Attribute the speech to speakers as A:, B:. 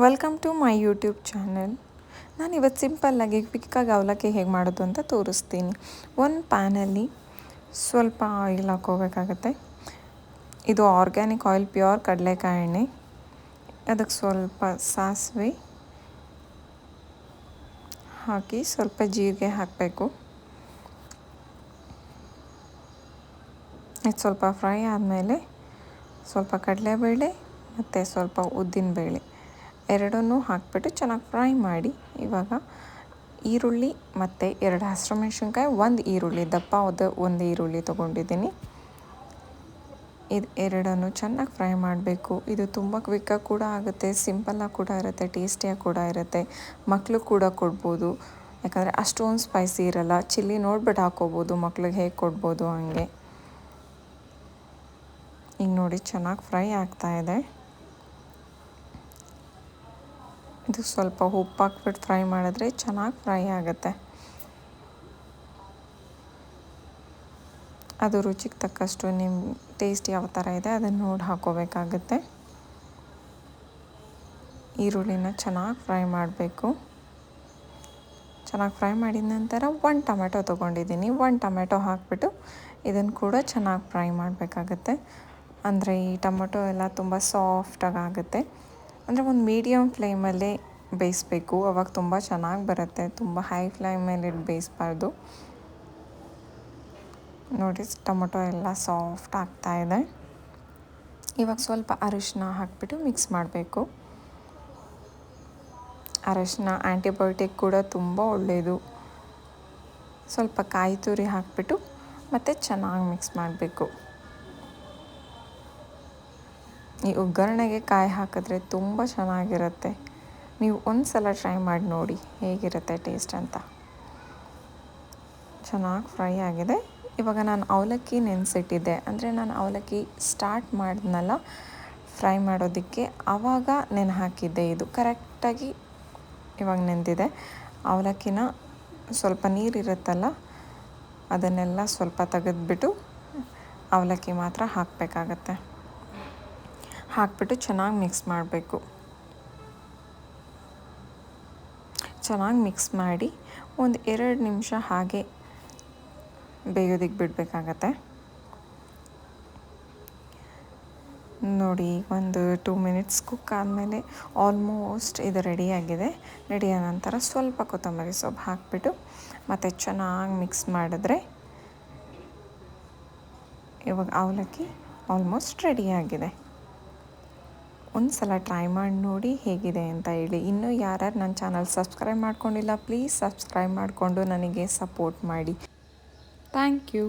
A: Welcome to my YouTube channel. ನಾನು ಇವತ್ತು ಸಿಂಪಲ್ಲಾಗಿ ಕ್ವಿಕ್ಕಾಗಿ ಅವಲಕ್ಕಿ ಹೇಗೆ ಮಾಡೋದು ಅಂತ ತೋರಿಸ್ತೀನಿ. ಒಂದು ಪ್ಯಾನಲ್ಲಿ ಸ್ವಲ್ಪ ಆಯಿಲ್ ಹಾಕ್ಕೋಬೇಕಾಗತ್ತೆ. ಇದು ಆರ್ಗ್ಯಾನಿಕ್ ಆಯಿಲ್, ಪ್ಯೂರ್ ಕಡಲೆಕಾಯಿ ಎಣ್ಣೆ. ಅದಕ್ಕೆ ಸ್ವಲ್ಪ ಸಾಸಿವೆ ಹಾಕಿ ಸ್ವಲ್ಪ ಜೀರಿಗೆ ಹಾಕಬೇಕು. ಇದು ಸ್ವಲ್ಪ ಫ್ರೈ ಆದಮೇಲೆ ಸ್ವಲ್ಪ ಕಡಲೆಬೇಳೆ ಮತ್ತು ಸ್ವಲ್ಪ ಉದ್ದಿನಬೇಳೆ ಎರಡನ್ನೂ ಹಾಕಿಬಿಟ್ಟು ಚೆನ್ನಾಗಿ ಫ್ರೈ ಮಾಡಿ. ಇವಾಗ ಈರುಳ್ಳಿ ಮತ್ತು 2 ಹಸಿಮೆಣ್ಸಿನ್ಕಾಯಿ, 1 ಈರುಳ್ಳಿ, ದಪ್ಪ ಒಂದು ಈರುಳ್ಳಿ ತೊಗೊಂಡಿದ್ದೀನಿ. ಇದು ಎರಡನ್ನೂ ಚೆನ್ನಾಗಿ ಫ್ರೈ ಮಾಡಬೇಕು. ಇದು ತುಂಬ ಕ್ವಿಕ್ಕಾಗಿ ಕೂಡ ಆಗುತ್ತೆ, ಸಿಂಪಲ್ಲಾಗಿ ಕೂಡ ಇರುತ್ತೆ, ಟೇಸ್ಟಿಯಾಗಿ ಕೂಡ ಇರುತ್ತೆ. ಮಕ್ಕಳು ಕೂಡ ಕೊಡ್ಬೋದು, ಯಾಕಂದರೆ ಅಷ್ಟೊಂದು ಸ್ಪೈಸಿ ಇರಲ್ಲ. ಚಿಲ್ಲಿ ನೋಡ್ಬಿಟ್ಟು ಹಾಕ್ಕೋಬೋದು, ಮಕ್ಳಿಗೆ ಹೇಗೆ ಕೊಡ್ಬೋದು ಹಂಗೆ. ಈಗ ನೋಡಿ ಚೆನ್ನಾಗಿ ಫ್ರೈ ಆಗ್ತಾಯಿದೆ. ಇದು ಸ್ವಲ್ಪ ಉಪ್ಪು ಹಾಕ್ಬಿಟ್ಟು ಫ್ರೈ ಮಾಡಿದ್ರೆ ಚೆನ್ನಾಗಿ ಫ್ರೈ ಆಗುತ್ತೆ. ಅದು ರುಚಿಗೆ ತಕ್ಕಷ್ಟು ನಿಮ್ಮ ಟೇಸ್ಟ್ ಯಾವ ಥರ ಇದೆ ಅದನ್ನು ನೋಡಿ ಹಾಕ್ಕೋಬೇಕಾಗುತ್ತೆ. ಈರುಳ್ಳಿನ ಚೆನ್ನಾಗಿ ಫ್ರೈ ಮಾಡಬೇಕು. ಚೆನ್ನಾಗಿ ಫ್ರೈ ಮಾಡಿದ ನಂತರ 1 ಟೊಮೆಟೊ ತೊಗೊಂಡಿದ್ದೀನಿ. 1 ಟೊಮೆಟೊ ಹಾಕಿಬಿಟ್ಟು ಇದನ್ನು ಕೂಡ ಚೆನ್ನಾಗಿ ಫ್ರೈ ಮಾಡಬೇಕಾಗತ್ತೆ. ಅಂದರೆ ಈ ಟೊಮೆಟೊ ಎಲ್ಲ ತುಂಬ ಸಾಫ್ಟಾಗಿ ಆಗುತ್ತೆ. ಅಂದರೆ ಒಂದು ಮೀಡಿಯಮ್ ಫ್ಲೇಮಲ್ಲೇ ಬೇಯಿಸಬೇಕು, ಅವಾಗ ತುಂಬ ಚೆನ್ನಾಗಿ ಬರುತ್ತೆ. ತುಂಬ ಹೈ ಫ್ಲೇಮಲ್ಲಿ ಬೇಯಿಸಬಾರ್ದು. ನೋಡಿ ಟೊಮೆಟೊ ಎಲ್ಲ ಸಾಫ್ಟ್ ಆಗ್ತಾಯಿದೆ. ಇವಾಗ ಸ್ವಲ್ಪ ಅರಿಶಿನ ಹಾಕಿಬಿಟ್ಟು ಮಿಕ್ಸ್ ಮಾಡಬೇಕು. ಅರಿಶಿನ ಆ್ಯಂಟಿಬಯೋಟಿಕ್ ಕೂಡ ತುಂಬ ಒಳ್ಳೆಯದು. ಸ್ವಲ್ಪ ಕಾಯಿ ತುರಿ ಹಾಕಿಬಿಟ್ಟು ಮತ್ತು ಚೆನ್ನಾಗಿ ಮಿಕ್ಸ್ ಮಾಡಬೇಕು. ಈ ಒಗ್ಗರಣೆಗೆ ಕಾಯಿ ಹಾಕಿದ್ರೆ ತುಂಬ ಚೆನ್ನಾಗಿರುತ್ತೆ. ನೀವು ಒಂದು ಸಲ ಟ್ರೈ ಮಾಡಿ ನೋಡಿ ಹೇಗಿರುತ್ತೆ ಟೇಸ್ಟ್ ಅಂತ. ಚೆನ್ನಾಗಿ ಫ್ರೈ ಆಗಿದೆ. ಇವಾಗ ನಾನು ಅವಲಕ್ಕಿ ನೆನೆಸಿಟ್ಟಿದ್ದೆ, ಅಂದರೆ ನಾನು ಅವಲಕ್ಕಿ ಸ್ಟಾರ್ಟ್ ಮಾಡಿದ್ನಲ್ಲ ಫ್ರೈ ಮಾಡೋದಕ್ಕೆ, ಆವಾಗ ನೆನೆ ಹಾಕಿದ್ದೆ. ಇದು ಕರೆಕ್ಟಾಗಿ ಇವಾಗ ನೆಂದಿದೆ. ಅವಲಕ್ಕಿನ ಸ್ವಲ್ಪ ನೀರಿರುತ್ತಲ್ಲ ಅದನ್ನೆಲ್ಲ ಸ್ವಲ್ಪ ತೆಗೆದ್ಬಿಟ್ಟು ಅವಲಕ್ಕಿ ಮಾತ್ರ ಹಾಕಬೇಕಾಗತ್ತೆ. ಹಾಕಿಬಿಟ್ಟು ಚೆನ್ನಾಗಿ ಮಿಕ್ಸ್ ಮಾಡಬೇಕು. ಚೆನ್ನಾಗಿ ಮಿಕ್ಸ್ ಮಾಡಿ ಒಂದು 2 ನಿಮಿಷ ಹಾಗೆ ಬೇಯೋದಕ್ಕೆ ಬಿಡಬೇಕಾಗತ್ತೆ. ನೋಡಿ ಒಂದು 2 ಮಿನಿಟ್ಸ್ ಕುಕ್ ಆದಮೇಲೆ ಆಲ್ಮೋಸ್ಟ್ ಇದು ರೆಡಿಯಾಗಿದೆ. ರೆಡಿಯಾದ ನಂತರ ಸ್ವಲ್ಪ ಕೊತ್ತಂಬರಿ ಸೊಪ್ಪು ಹಾಕಿಬಿಟ್ಟು ಮತ್ತು ಚೆನ್ನಾಗಿ ಮಿಕ್ಸ್ ಮಾಡಿದ್ರೆ ಇವಾಗ ಅವಲಕ್ಕಿ ಆಲ್ಮೋಸ್ಟ್ ರೆಡಿಯಾಗಿದೆ. ಒಂದು ಸಲ ಟ್ರೈ ಮಾಡಿ ನೋಡಿ ಹೇಗಿದೆ ಅಂತ ಹೇಳಿ. ಇನ್ನೂ ಯಾರ್ಯಾರು ನನ್ನ ಚಾನಲ್ ಸಬ್ಸ್ಕ್ರೈಬ್ ಮಾಡ್ಕೊಂಡಿಲ್ಲ, ಪ್ಲೀಸ್ ಸಬ್ಸ್ಕ್ರೈಬ್ ಮಾಡಿಕೊಂಡು ನನಗೆ ಸಪೋರ್ಟ್ ಮಾಡಿ. Thank you.